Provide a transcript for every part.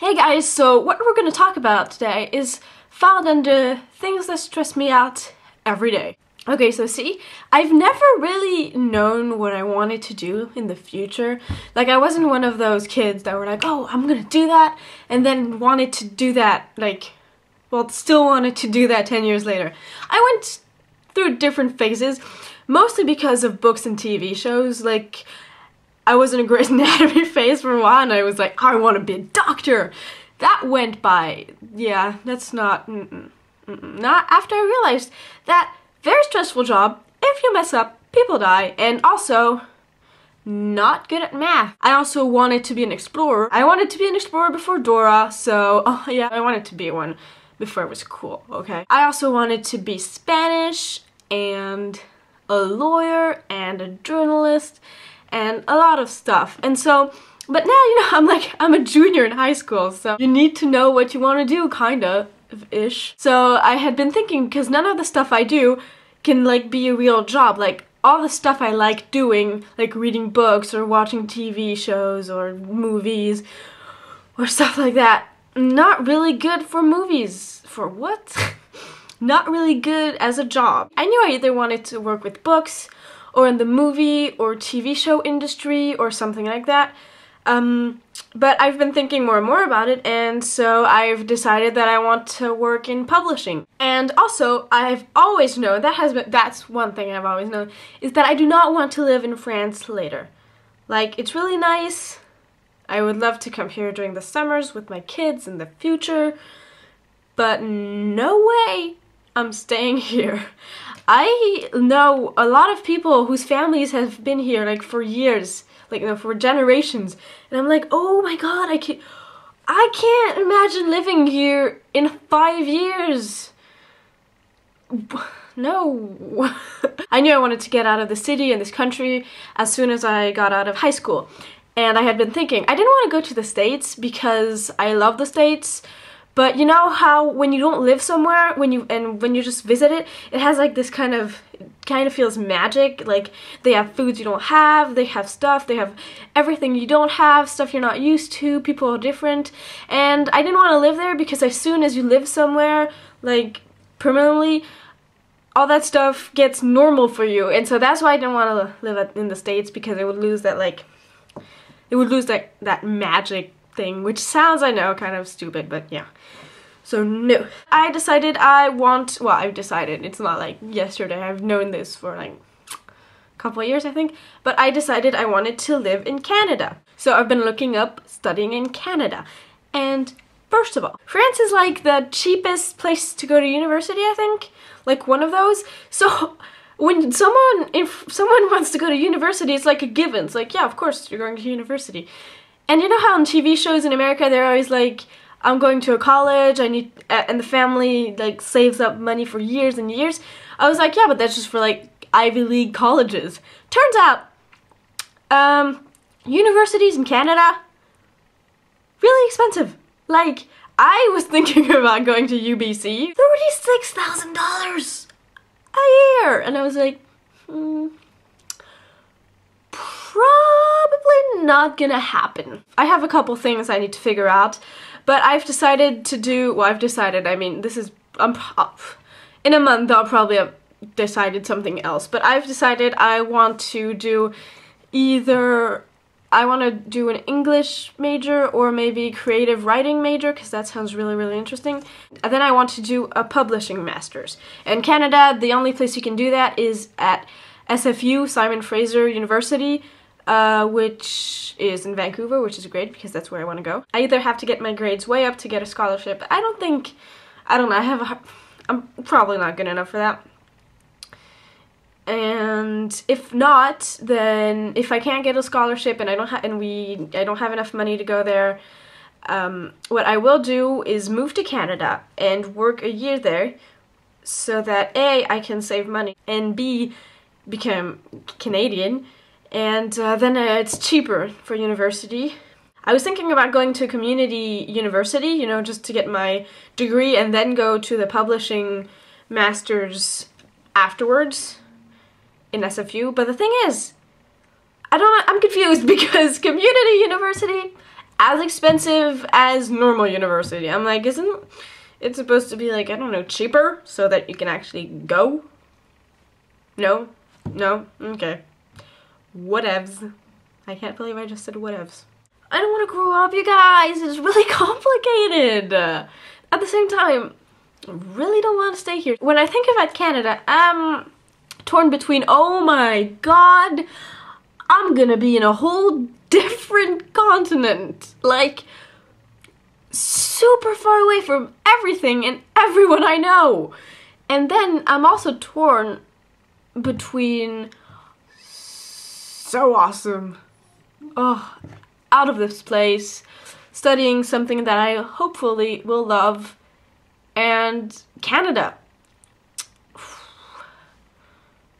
Hey guys, so what we're going to talk about today is filed under things that stress me out every day. Okay, so see, I've never really known what I wanted to do in the future. Like, I wasn't one of those kids that were like, oh, I'm gonna do that, and then wanted to do that, still wanted to do that 10 years later. I went through different phases, mostly because of books and TV shows. Like, I was in a Grey's Anatomy phase for a while, and I was like, I want to be a doctor. That went by. Yeah, that's not, not after I realized that very stressful job. If you mess up, people die, and also not good at math. I also wanted to be an explorer. I wanted to be an explorer before Dora, so yeah, I wanted to be one before it was cool, okay? I also wanted to be Spanish, and a lawyer, and a journalist, and a lot of stuff. And so, but now, I'm a junior in high school, so you need to know what you want to do, kinda-ish. So I had been thinking, because none of the stuff I do can, be a real job. Like, all the stuff I like doing, like reading books or watching TV shows or movies or stuff like that, not really good for movies. For what? Not really good as a job. I knew I either wanted to work with books or in the movie or TV show industry or something like that. But I've been thinking more and more about it, and so I've decided that I want to work in publishing. And also, I've always known, that's one thing I've always known, is that I do not want to live in France later. Like, it's really nice. I would love to come here during the summers with my kids in the future, but no way I'm staying here. I know a lot of people whose families have been here, for years. For generations, and I'm like, oh my god, I can't imagine living here in 5 years. No. I knew I wanted to get out of the city and this country as soon as I got out of high school, and I had been thinking, I didn't want to go to the States because I love the States. But you know how when you don't live somewhere, when you just visit it, it has this kind of feels magic. Like, they have foods you don't have, they have stuff, they have everything you don't have, stuff you're not used to, people are different. And I didn't want to live there because as soon as you live somewhere, permanently, all that stuff gets normal for you. And so that's why I didn't want to live in the States, because it would lose that that magic thing, which sounds, I know, kind of stupid, but yeah. So no. I've decided, it's not like yesterday, I've known this for a couple of years, I think, but I decided I wanted to live in Canada. So I've been looking up studying in Canada, and first of all, France is the cheapest place to go to university, I think, one of those. So if someone wants to go to university, it's like a given. It's yeah, of course you're going to university. And you know how in TV shows in America, they're always I'm going to a college, and the family, saves up money for years and years. I was like, yeah, but that's just for, Ivy League colleges. Turns out, universities in Canada, really expensive. I was thinking about going to UBC, $36,000 a year. And I was like, probably not gonna happen. I have a couple things I need to figure out, but I've decided to do, I mean, this is, in a month I'll probably have decided something else, but I've decided I want to do I want to do an English major or maybe creative writing major, because that sounds really, really interesting. And then I want to do a publishing master's. In Canada, the only place you can do that is at SFU, Simon Fraser University, which is in Vancouver, which is great because that's where I want to go. I either have to get my grades way up to get a scholarship. I don't know, I'm probably not good enough for that. And if not, then if I can't get a scholarship and I don't have enough money to go there, what I will do is move to Canada and work a year there, so that A, I can save money, and B, become Canadian, and then it's cheaper for university. I was thinking about going to a community university, just to get my degree and then go to the publishing master's afterwards in SFU, but the thing is, I'm confused because community university as expensive as normal university. I'm like, isn't it supposed to be like, I don't know, cheaper so that you can actually go? No? No? Okay. Whatevs. I can't believe I just said whatevs. I don't want to grow up, you guys. It's really complicated. At the same time, I really don't want to stay here. When I think about Canada, I'm torn between, oh my god, I'm gonna be in a whole different continent. Like, super far away from everything and everyone I know. And then I'm also torn between so awesome, oh, out of this place, studying something that I hopefully will love, and Canada.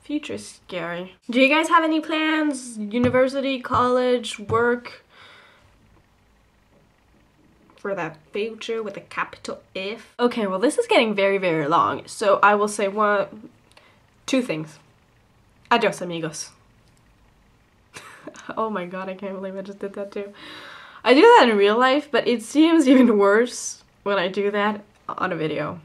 Future's scary. Do you guys have any plans? University, college, work? For that future with a capital F? Okay, well this is getting very, very long, so I will say two things. Adios, amigos. Oh my god, I can't believe I just did that too. I do that in real life, but it seems even worse when I do that on a video.